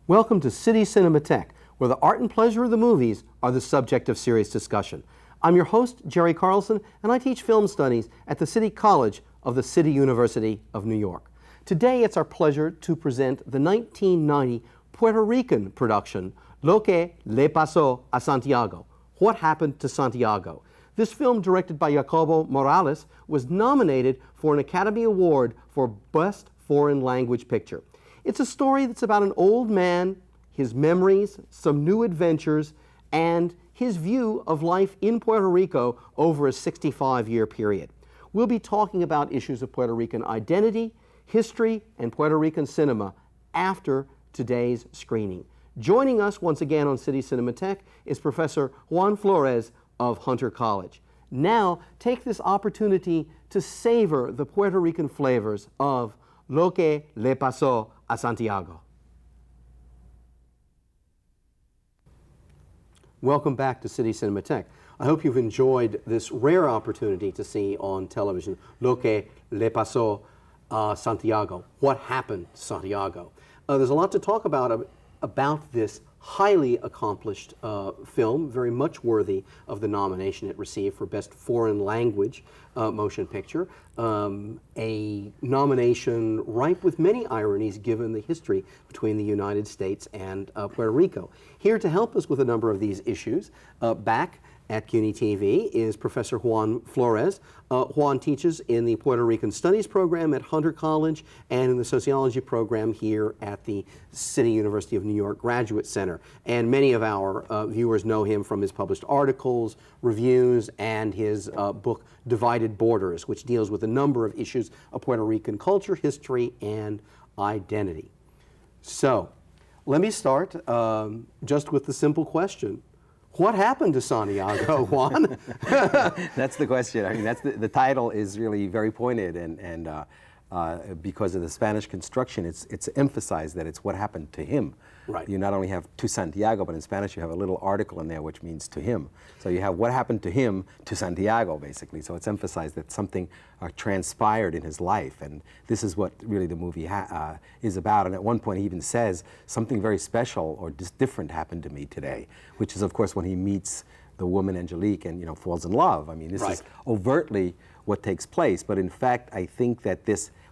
Welcome to City Cinematheque, where the art and pleasure of the movies are the subject of serious discussion. I'm your host, Jerry Carlson, and I teach film studies at the City College of the City University of New York. Today, it's our pleasure to present the 1990 Puerto Rican production, Lo que le pasó a Santiago, What Happened to Santiago. This film, directed by Jacobo Morales, was nominated for an Academy Award for Best Foreign Language Picture. It's a story that's about an old man, his memories, some new adventures, and his view of life in Puerto Rico over a 65-year period. We'll be talking about issues of Puerto Rican identity, history, and Puerto Rican cinema after today's screening. Joining us once again on City Cinematheque is Professor Juan Flores of Hunter College. Now, take this opportunity to savor the Puerto Rican flavors of Lo que le pasó a Santiago. Welcome back to City Cinematheque. I hope you've enjoyed this rare opportunity to see on television Lo que le pasó a Santiago, What Happened to Santiago. There's a lot to talk about this highly accomplished film, very much worthy of the nomination it received for Best Foreign Language Motion Picture, a nomination ripe with many ironies given the history between the United States and Puerto Rico. Here to help us with a number of these issues, back at CUNY TV is Professor Juan Flores. Juan teaches in the Puerto Rican Studies program at Hunter College and in the sociology program here at the City University of New York Graduate Center. And many of our viewers know him from his published articles, reviews, and his book Divided Borders, which deals with a number of issues of Puerto Rican culture, history, and identity. So, let me start just with the simple question. What happened to Santiago, Juan? That's the question. I mean, that's the title is really very pointed, and because of the Spanish construction, it's emphasized that it's what happened to him. Right. You not only have to Santiago, but in Spanish you have a little article in there which means to him. So you have what happened to him to Santiago, basically. So it's emphasized that something transpired in his life, and this is what really the movie is about. And at one point he even says, something very special or just different happened to me today, which is of course when he meets the woman Angelique and falls in love. I mean, this is overtly what takes place, but in fact I think that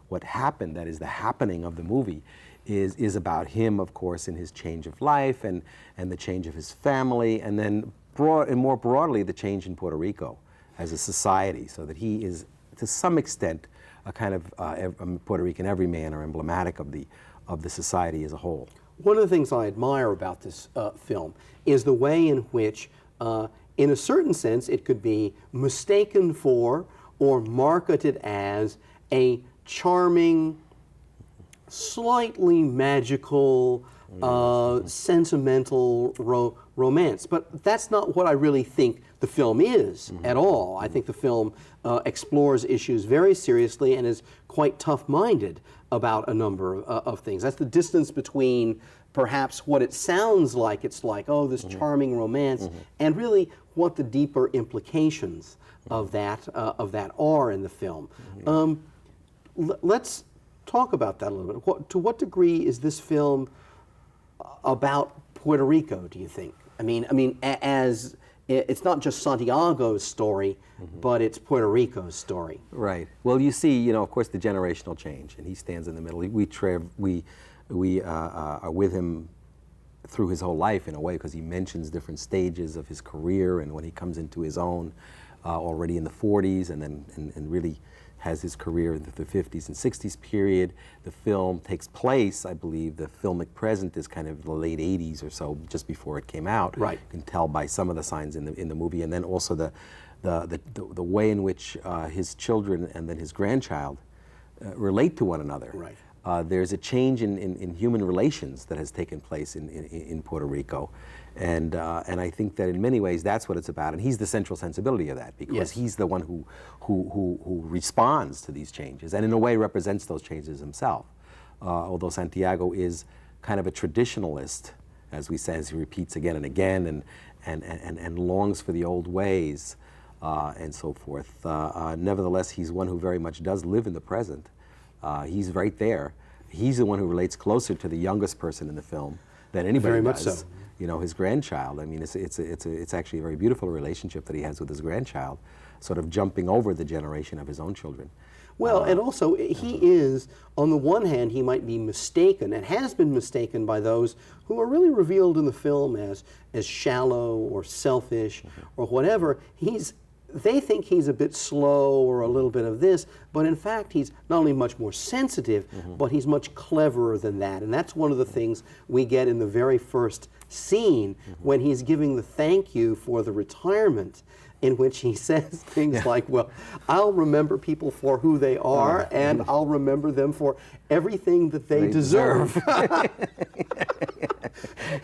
what happened, that is the happening of the movie, is about him, of course, in his change of life and the change of his family, and then more broadly the change in Puerto Rico as a society, so that he is to some extent a kind of Puerto Rican everyman or emblematic of the society as a whole. One of the things I admire about this film is the way in which, in a certain sense, it could be mistaken for or marketed as a charming, slightly magical, sentimental romance. But that's not what I really think the film is at all. I think the film explores issues very seriously and is quite tough-minded about a number of things. That's the distance between perhaps what it sounds like, it's like, oh, this charming romance, and really what the deeper implications of that are in the film. Let's talk about that a little bit. To what degree is this film about Puerto Rico, do you think? I mean, as it's not just Santiago's story, but it's Puerto Rico's story. Right. Well, you see, of course, the generational change, and he stands in the middle. We are with him through his whole life in a way, because he mentions different stages of his career, and when he comes into his own already in the 40s, and then and really has his career in the 50s and 60s period. The film takes place, I believe, the filmic present is kind of the late 80s or so, just before it came out. Right. You can tell by some of the signs in the movie, and then also the way in which his children and then his grandchild relate to one another. Right. There's a change in human relations that has taken place in Puerto Rico, and I think that in many ways that's what it's about, and he's the central sensibility of that, because he's the one who responds to these changes, and in a way represents those changes himself. Although Santiago is kind of a traditionalist, as we say, as he repeats again and again, and longs for the old ways, and so forth. Nevertheless, he's one who very much does live in the present. He's right there. He's the one who relates closer to the youngest person in the film than anybody Very does. much so. You know, his grandchild. I mean, it's actually a very beautiful relationship that he has with his grandchild, sort of jumping over the generation of his own children. Well, and also he is, on the one hand, he might be mistaken and has been mistaken by those who are really revealed in the film as shallow or selfish or whatever. They think he's a bit slow or a little bit of this, but in fact he's not only much more sensitive, but he's much cleverer than that. And that's one of the things we get in the very first scene when he's giving the thank you for the retirement, in which he says things like, well, I'll remember people for who they are, and I'll remember them for everything that they deserve.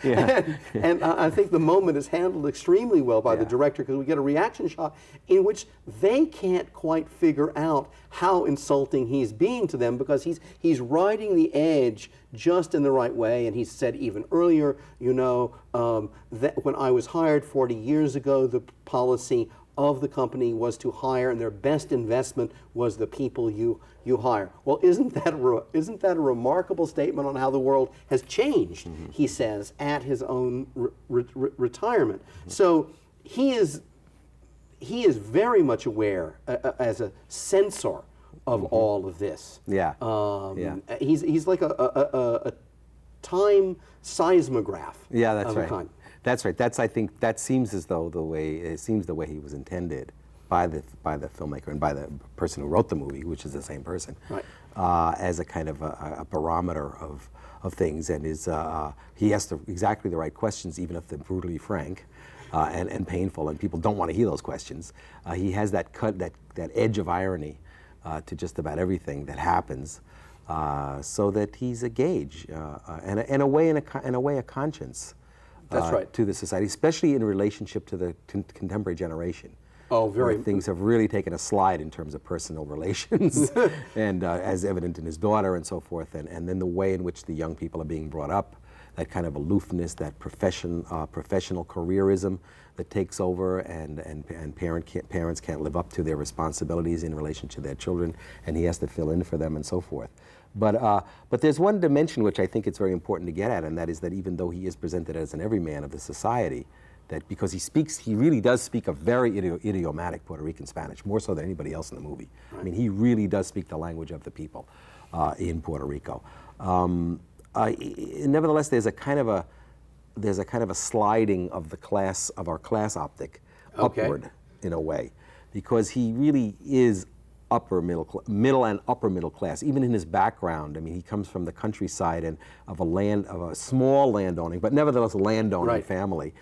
And I think the moment is handled extremely well by the director, because we get a reaction shot in which they can't quite figure out how insulting he's being to them, because he's riding the edge just in the right way. And he said even earlier, you know, that when I was hired 40 years ago, the policy of the company was to hire, and their best investment was the people you hire. Well, isn't that a remarkable statement on how the world has changed? He says at his own retirement. So he is very much aware as a censor of all of this. He's like a time seismograph. Yeah, that's of right. a kind. That's right. I think that seems as though the way he was intended by the filmmaker and by the person who wrote the movie, which is the same person, right. As a kind of a barometer of things, and he asks exactly the right questions, even if they're brutally frank and painful, and people don't want to hear those questions. He has that edge of irony to just about everything that happens, so that he's a gauge and in a way a conscience. That's right. To the society, especially in relationship to the contemporary generation. Oh, very. Where things have really taken a slide in terms of personal relations, and as evident in his daughter and so forth, and then the way in which the young people are being brought up, that kind of aloofness, that professional careerism that takes over, and parents can't live up to their responsibilities in relation to their children, and he has to fill in for them and so forth. But there's one dimension which I think it's very important to get at, and that is that even though he is presented as an everyman of the society, that because he really does speak a very idiomatic Puerto Rican Spanish, more so than anybody else in the movie. Right. I mean, he really does speak the language of the people in Puerto Rico. Nevertheless, there's a kind of a sliding of our class optic upward in a way, because he really is middle and upper middle class. Even in his background, I mean, he comes from the countryside and of a small landowning, but nevertheless a landowning family.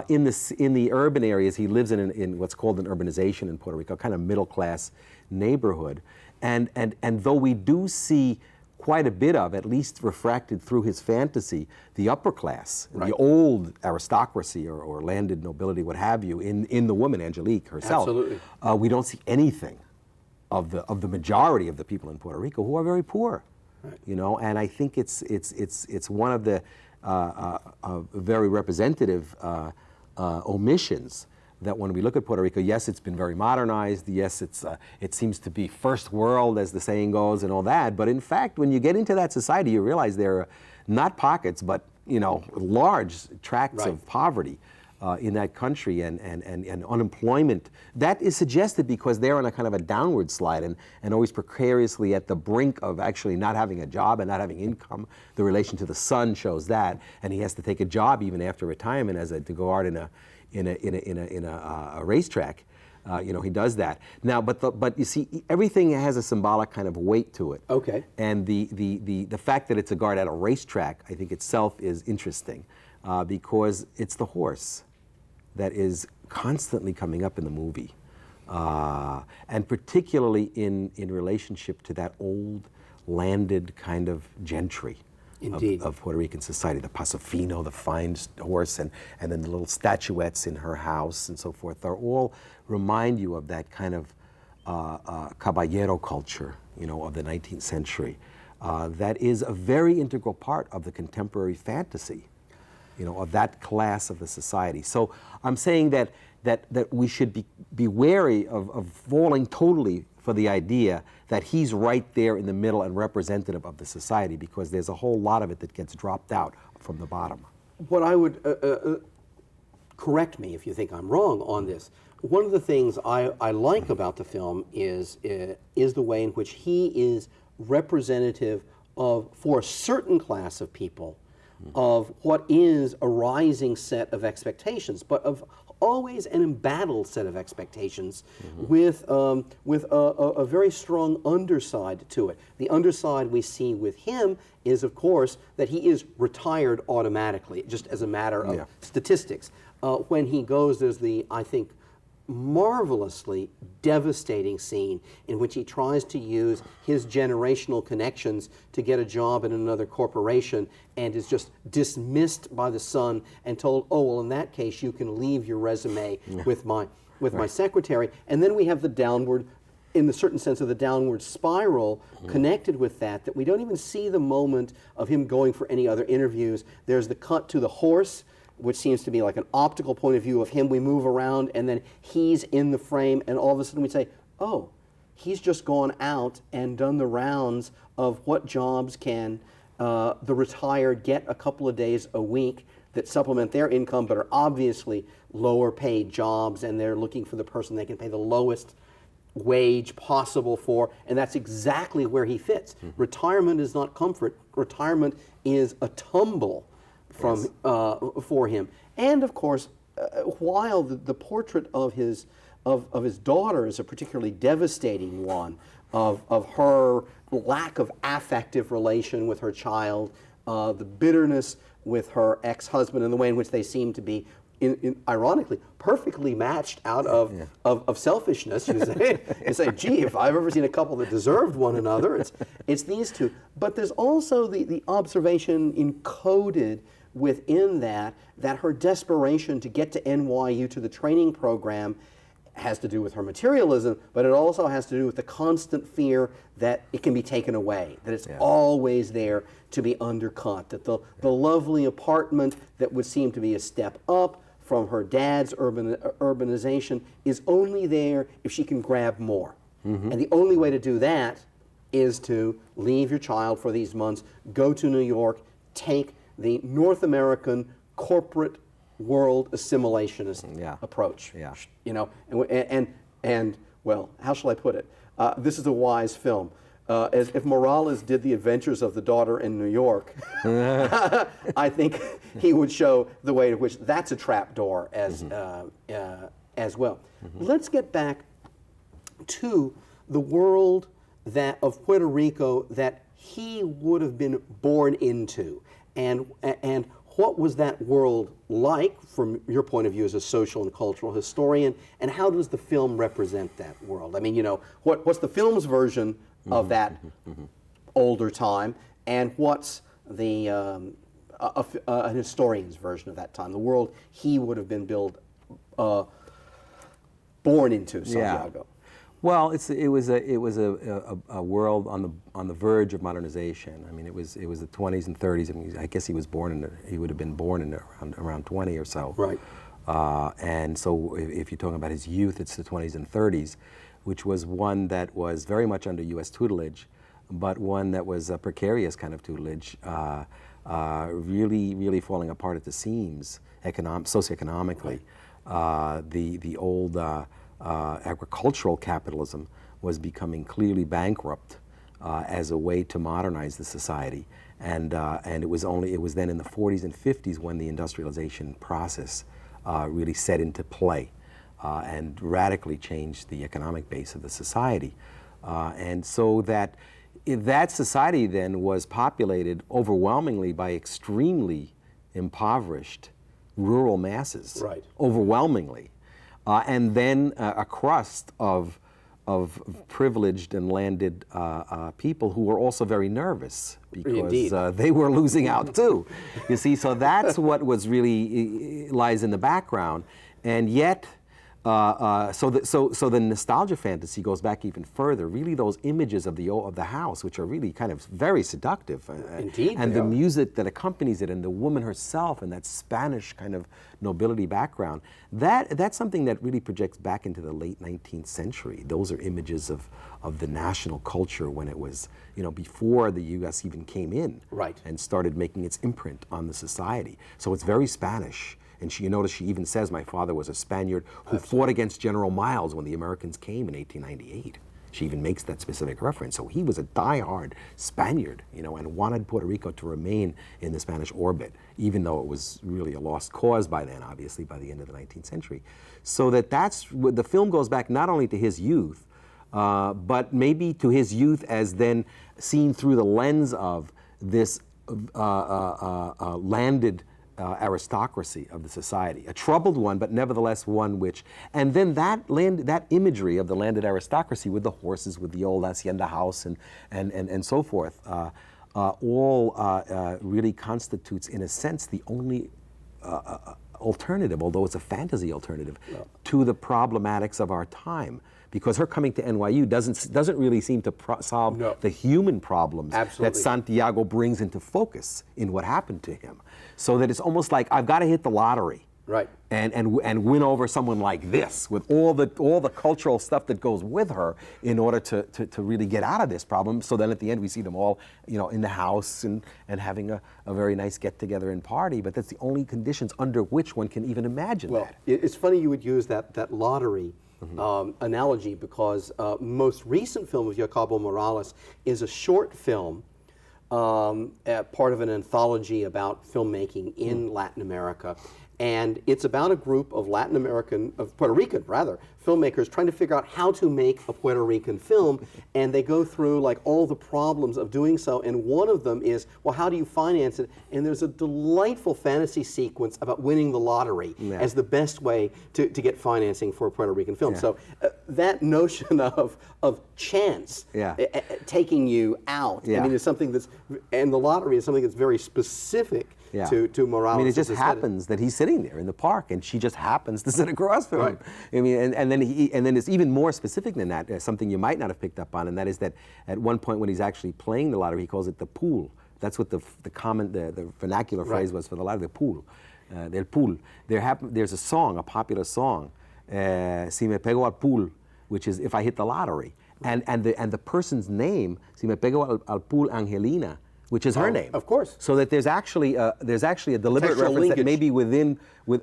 In the urban areas, he lives in what's called an urbanization in Puerto Rico, kind of middle class neighborhood. And though we do see quite a bit of, at least refracted through his fantasy, the upper class, the old aristocracy or landed nobility, what have you, in the woman Angelique herself. Absolutely. We don't see anything of the majority of the people in Puerto Rico who are very poor, you know. And I think it's one of the very representative omissions, that when we look at Puerto Rico, yes, it's been very modernized. Yes, it seems to be first world, as the saying goes, and all that. But in fact, when you get into that society, you realize there are not pockets, but large tracts of poverty in that country, and unemployment. That is suggested because they're on a kind of a downward slide and always precariously at the brink of actually not having a job and not having income. The relation to the son shows that, and he has to take a job even after retirement to go out in a racetrack. He does that now, but you see, everything has a symbolic kind of weight to it. Okay. And the fact that it's a guard at a racetrack, I think itself is interesting, because it's the horse that is constantly coming up in the movie, and particularly in relationship to that old landed kind of gentry. Of Puerto Rican society, the Pasofino, the fine horse, and then the little statuettes in her house and so forth, are all remind you of that kind of caballero culture, of the 19th century. That is a very integral part of the contemporary fantasy, of that class of the society. So I'm saying that we should be wary of falling totally for the idea that he's right there in the middle and representative of the society, because there's a whole lot of it that gets dropped out from the bottom. what I would correct me if you think I'm wrong on this. One of the things I like about the film is the way in which he is representative of, for a certain class of people, of what is a rising set of expectations, but of always an embattled set of expectations with a very strong underside to it. The underside we see with him is, of course, that he is retired automatically, just as a matter of statistics. When he goes, there's the, I think, marvelously devastating scene in which he tries to use his generational connections to get a job in another corporation and is just dismissed by the son and told, oh, well, in that case, you can leave your resume with my secretary. And then we have the downward, in the certain sense of the downward spiral connected with that we don't even see the moment of him going for any other interviews. There's the cut to the horse, which seems to be like an optical point of view of him. We move around and then he's in the frame, and all of a sudden we say, oh, he's just gone out and done the rounds of what jobs can the retired get a couple of days a week that supplement their income but are obviously lower paid jobs, and they're looking for the person they can pay the lowest wage possible for, and that's exactly where he fits. Retirement is not comfort. Retirement is a tumble from for him. And of course, while the portrait of his daughter is a particularly devastating one, of her lack of affective relation with her child, the bitterness with her ex-husband, and the way in which they seem to be, ironically, perfectly matched out of selfishness. You say, gee, if I've ever seen a couple that deserved one another, it's these two. But there's also the observation encoded within that her desperation to get to NYU, to the training program, has to do with her materialism, but it also has to do with the constant fear that it can be taken away, that it's always there to be undercut, that the lovely apartment that would seem to be a step up from her dad's urbanization is only there if she can grab more. And the only way to do that is to leave your child for these months, go to New York, take the North American corporate world assimilationist approach. You know, and well, how shall I put it? This is a wise film. As if Morales did The Adventures of the Daughter in New York, I think he would show the way in which that's a trapdoor as well. Let's get back to the world of Puerto Rico that he would have been born into. And what was that world like from your point of view as a social and cultural historian, and how does the film represent that world? I mean, you know, what's the film's version of that older time, and what's the an historian's version of that time, the world he would have been born into, Santiago? Well, it was a world on the verge of modernization. I mean, it was the 20s and 30s. I mean, I guess he would have been born in around 20 or so. Right. And so, if you're talking about his youth, it's the 20s and 30s, which was one that was very much under U.S. tutelage, but one that was a precarious kind of tutelage, really falling apart at the seams, socioeconomically. The old agricultural capitalism was becoming clearly bankrupt as a way to modernize the society, and it was then in the 40s and 50s when the industrialization process really set into play and radically changed the economic base of the society, and so that society then was populated overwhelmingly by extremely impoverished rural masses, overwhelmingly. And then a crust of privileged and landed people who were also very nervous because they were losing out too. You see, so that's what was really lies in the background, and yet So the nostalgia fantasy goes back even further. Really, those images of the house, which are really kind of very seductive, Indeed, and the music that accompanies it, and the woman herself, and that Spanish kind of nobility background. That's something that really projects back into the late 19th century. Those are images of the national culture when it was, before the U.S. even came in, right, and started making its imprint on the society. So it's very Spanish. And you notice she even says, my father was a Spaniard who fought against General Miles when the Americans came in 1898. She even makes that specific reference. So he was a die-hard Spaniard, and wanted Puerto Rico to remain in the Spanish orbit, even though it was really a lost cause by then, obviously, by the end of the 19th century. So the film goes back not only to his youth, but maybe to his youth as then seen through the lens of this landed aristocracy of the society, a troubled one, but nevertheless one which, and then that imagery of the landed aristocracy with the horses, with the old hacienda house, and so forth, all really constitutes, in a sense, the only alternative, although it's a fantasy alternative, to the problematics of our time. Because her coming to NYU doesn't really seem to solve the human problems that Santiago brings into focus in what happened to him. So that it's almost like, I've got to hit the lottery, right, and win over someone like this with all the cultural stuff that goes with her in order to really get out of this problem. So then at the end we see them all, in the house and having a very nice get together and party. But that's the only conditions under which one can even imagine that. It's funny you would use that lottery analogy, because most recent film of Jacobo Morales is a short film, part of an anthology about filmmaking in Latin America. And it's about a group of Puerto Rican filmmakers trying to figure out how to make a Puerto Rican film. And they go through like all the problems of doing so. And one of them is, well, how do you finance it? And there's a delightful fantasy sequence about winning the lottery as the best way to get financing for a Puerto Rican film. So that notion of chance taking you out, I mean, is something and the lottery is something that's very specific to Morales. I mean, it just happens that he's sitting there in the park, and she just happens to sit across from him. I mean, and then it's even more specific than that. Something you might not have picked up on, and that is that at one point when he's actually playing the lottery, he calls it the pool. That's what the vernacular phrase was for the lottery, the pool, del pool. There's a song, a popular song, "Si me pego al pool," which is if I hit the lottery, and the person's name, "Si me pego al pool, Angelina," which is her name. Of course. So that there's actually a deliberate textual reference linkage. that maybe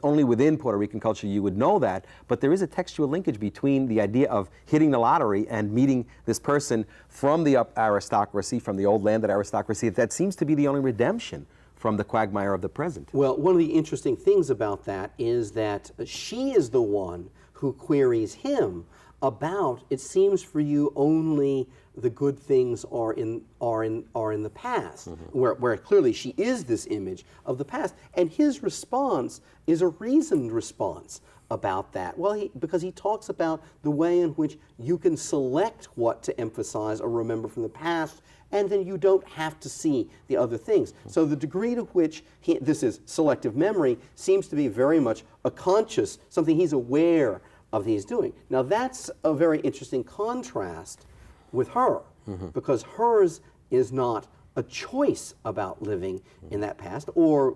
only within Puerto Rican culture you would know that, but there is a textual linkage between the idea of hitting the lottery and meeting this person from the aristocracy, from the old landed aristocracy. That seems to be the only redemption from the quagmire of the present. Well, one of the interesting things about that is that she is the one who queries him about, it seems for you only the good things are in the past, where clearly she is this image of the past, and his response is a reasoned response about that. Well, because he talks about the way in which you can select what to emphasize or remember from the past, and then you don't have to see the other things. So the degree to which this is selective memory seems to be very much a conscious, something he's aware of he's doing. Now that's a very interesting contrast with her, because hers is not a choice about living in that past, or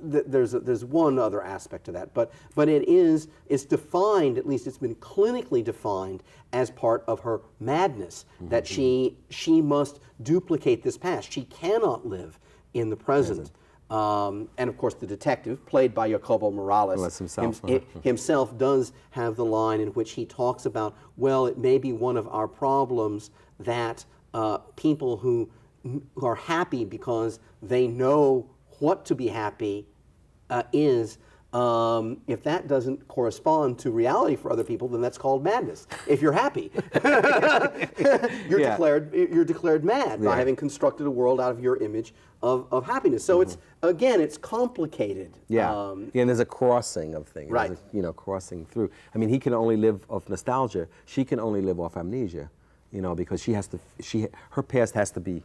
there's one other aspect to that, but it's defined, at least it's been clinically defined as part of her madness, that she must duplicate this past. She cannot live in the present. And of course the detective, played by Jacobo Morales, himself does have the line in which he talks about, well, it may be one of our problems that people who are happy because they know what to be happy is, if that doesn't correspond to reality for other people, then that's called madness. If you're happy, you're declared mad by having constructed a world out of your image of happiness. So it's complicated. And there's a crossing of things. Right. Crossing through. I mean, he can only live off nostalgia. She can only live off amnesia. Because her past has to be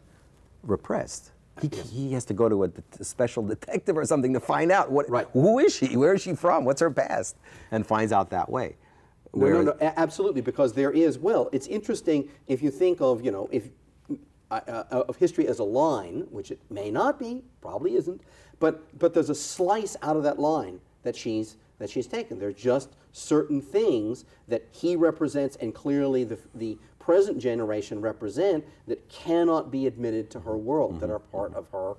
repressed. He has to go to a special detective or something to find out who is she, where is she from, what's her past, and finds out that way. Absolutely, because there is, well, it's interesting if you think of, you know, of history as a line, which it may not be, probably isn't, but there's a slice out of that line that she's taken. There are just certain things that he represents and clearly the present generation represent that cannot be admitted to her world, that are part of her,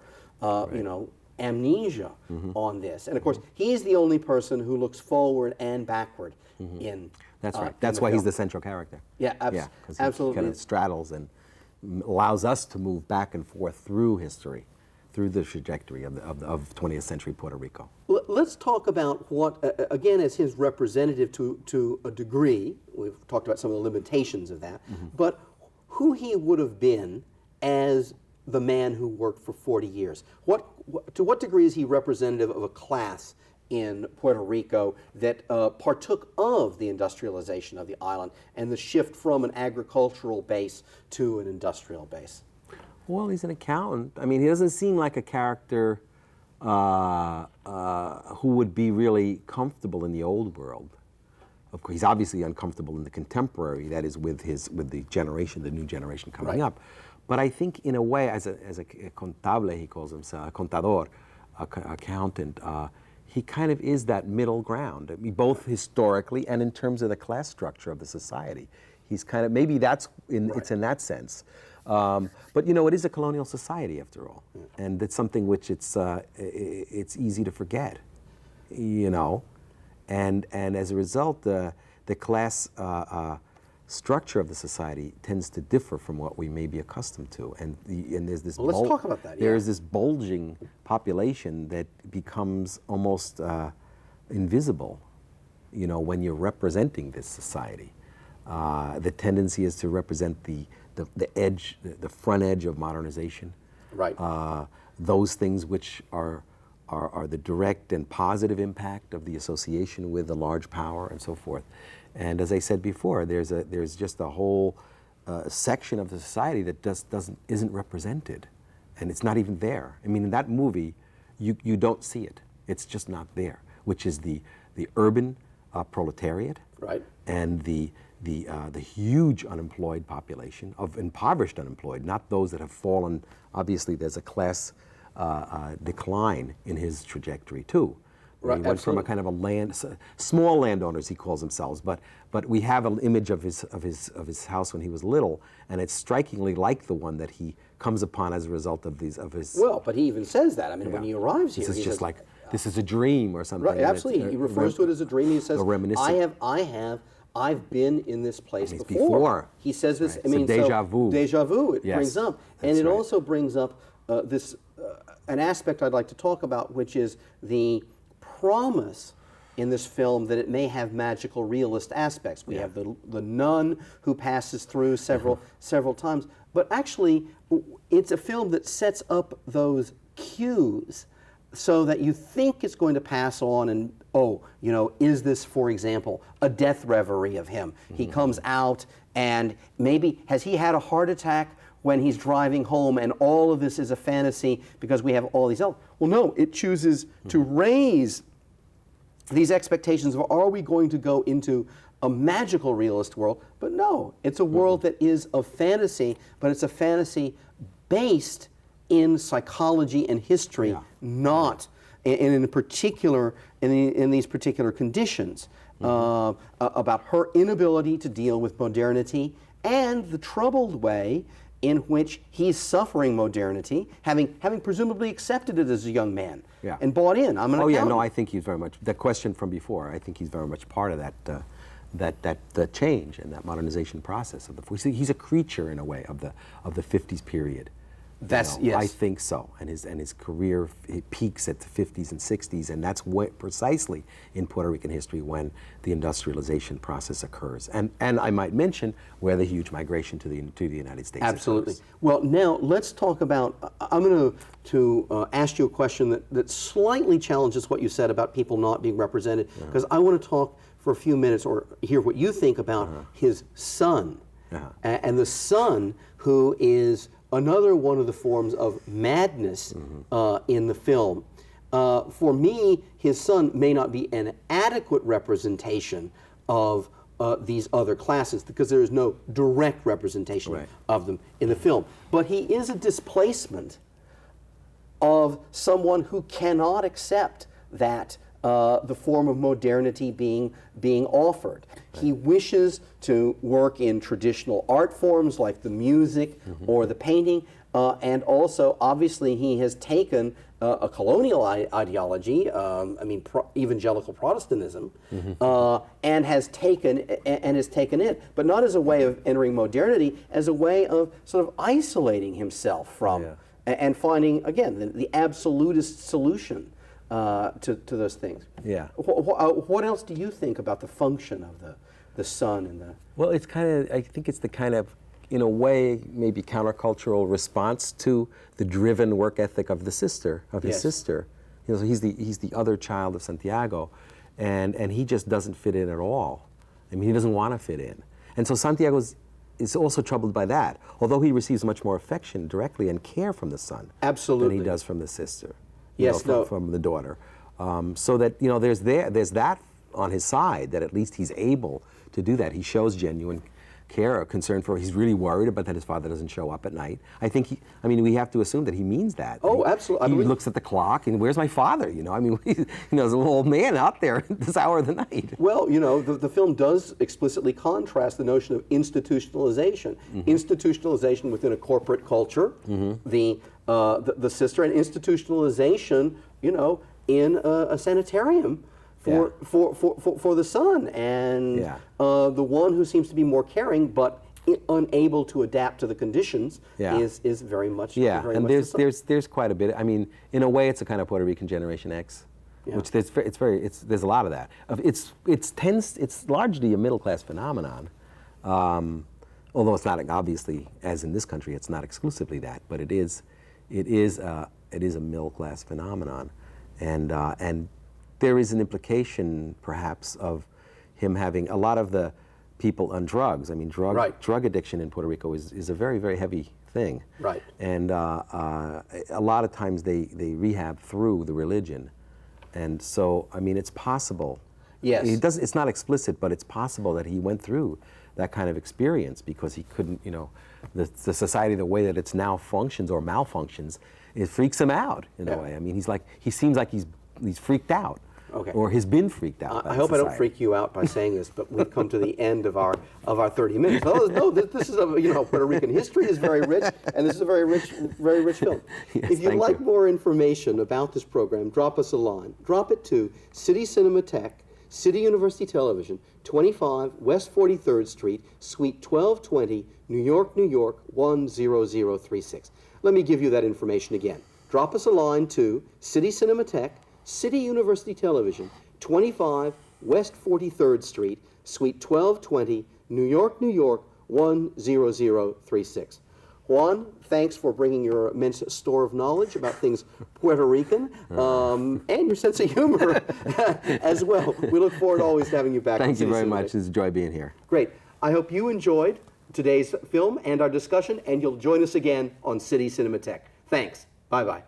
you know, amnesia on this. And of course, he's the only person who looks forward and backward in. That's right. That's why he's the central character. Yeah, absolutely. He kind of straddles and allows us to move back and forth through history, through the trajectory of 20th century Puerto Rico. Let's talk about what, again, as his representative to a degree, we've talked about some of the limitations of that, but who he would have been as the man who worked for 40 years. To what degree is he representative of a class in Puerto Rico that partook of the industrialization of the island and the shift from an agricultural base to an industrial base? Well, he's an accountant. I mean, he doesn't seem like a character who would be really comfortable in the old world. Of course, he's obviously uncomfortable in the contemporary, that is with the generation, the new generation coming up. But I think in a way, as a contable, he calls himself, a contador, accountant, he kind of is that middle ground, I mean, both historically and in terms of the class structure of the society. He's kind of, maybe that's, it's in that sense. But you know, it is a colonial society after all. And it's something which it's easy to forget, you know. And as a result, the class structure of the society tends to differ from what we may be accustomed to, and there's this. Well, let's talk about that. There is this bulging population that becomes almost invisible, you know, when you're representing this society. The tendency is to represent the edge, the front edge of modernization. Right. Those things which are the direct and positive impact of the association with a large power and so forth. And as I said before, there's just a whole section of the society that isn't represented, and it's not even there. I mean, in that movie, you don't see it. It's just not there, which is the urban proletariat, right, and the huge unemployed population of impoverished unemployed, not those that have fallen. Obviously, there's a class decline in his trajectory too. Right, he went from a kind of small landowners, he calls themselves, but we have an image of his house when he was little, and it's strikingly like the one that he comes upon as a result of his. Well, but he even says that. I mean, when he arrives here, this is just like this is a dream or something. Right, absolutely. He refers to it as a dream. He says, I've been in this place before. He says this. Right. I mean, deja vu. Deja vu. It brings up, and it right. also brings up this an aspect I'd like to talk about, which is the promise in this film that it may have magical realist aspects. We have the nun who passes through several times, but actually it's a film that sets up those cues so that you think it's going to pass on and, oh, you know, is this, for example, a death reverie of him? He comes out and maybe, has he had a heart attack when he's driving home and all of this is a fantasy because we have all these elements? Well, no, it chooses to raise these expectations of, are we going to go into a magical realist world? But no, it's a world that is of fantasy, but it's a fantasy based in psychology and history, not in particular in these particular conditions, about her inability to deal with modernity and the troubled way in which he's suffering modernity, having presumably accepted it as a young man and bought in. I'm an accountant. No, I think he's very much, the question from before, I think he's very much part of that change and that modernization process of he's a creature in a way of the 50s period. That's yes. I think so, and his career peaks at the 50s and 60s, and that's precisely in Puerto Rican history when the industrialization process occurs. And I might mention where the huge migration to the United States. Absolutely. Occurs. Well, now let's talk about. I'm going to ask you a question that slightly challenges what you said about people not being represented, because I want to talk for a few minutes or hear what you think about his son, and the son who is another one of the forms of madness in the film. For me, his son may not be an adequate representation of these other classes, because there is no direct representation Right. of them in the film. But he is a displacement of someone who cannot accept that the form of modernity being offered. Right. He wishes to work in traditional art forms like the music or the painting, and also, obviously, he has taken a colonial ideology, evangelical Protestantism, and has taken it, but not as a way of entering modernity, as a way of sort of isolating himself from, and finding, again, the absolutist solution to those things. Yeah. What else do you think about the function of the sun and the? Well, it's kind of, I think it's the kind of, in a way, maybe countercultural response to the driven work ethic of the sister, of his sister. You know, so he's the other child of Santiago, and he just doesn't fit in at all. I mean, he doesn't want to fit in. And so Santiago is also troubled by that, although he receives much more affection directly and care from the son Absolutely. than he does from the sister. Yes, from the daughter. So that, you know, there's that on his side, that at least he's able to do that. He shows genuine care or concern for, he's really worried about that his father doesn't show up at night. I think we have to assume that he means that. Oh, absolutely. He looks at the clock and, where's my father? You know, I mean, there's a little old man out there at this hour of the night. Well, you know, the film does explicitly contrast the notion of institutionalization. Institutionalization within a corporate culture, the sister, and institutionalization, you know, in a sanitarium for the son, and the one who seems to be more caring but unable to adapt to the conditions is very much and there's quite a bit. I mean, in a way, it's a kind of Puerto Rican Generation X, which there's a lot of that. It's largely a middle class phenomenon, although it's not, obviously, as in this country, it's not exclusively that, but it is a middle class phenomenon, and there is an implication, perhaps, of him having a lot of the people on drugs. I mean, drug addiction in Puerto Rico is a very, very heavy thing. Right. And a lot of times they rehab through the religion. And so, I mean, it's possible. Yes. It's not explicit, but it's possible that he went through that kind of experience because he couldn't, you know, the society, the way that it's now functions or malfunctions, it freaks him out in a way. I mean, he seems like he's freaked out. Okay. Or has been freaked out. I hope I don't freak you out by saying this, but we've come to the end of our 30 minutes. No, this is Puerto Rican history is very rich, and this is a very rich film. Yes, if you'd like more information about this program, drop us a line. Drop it to City Cinematheque, City University Television, 25 West 43rd Street, Suite 1220, New York, New York 10036. Let me give you that information again. Drop us a line to City Cinematheque, City University Television, 25 West 43rd Street, Suite 1220, New York, New York 10036. Juan, thanks for bringing your immense store of knowledge about things Puerto Rican, and your sense of humor as well. We look forward always to having you back. Thank you very much. It's a joy being here. Great. I hope you enjoyed today's film and our discussion, and you'll join us again on City Cinematheque. Thanks. Bye-bye.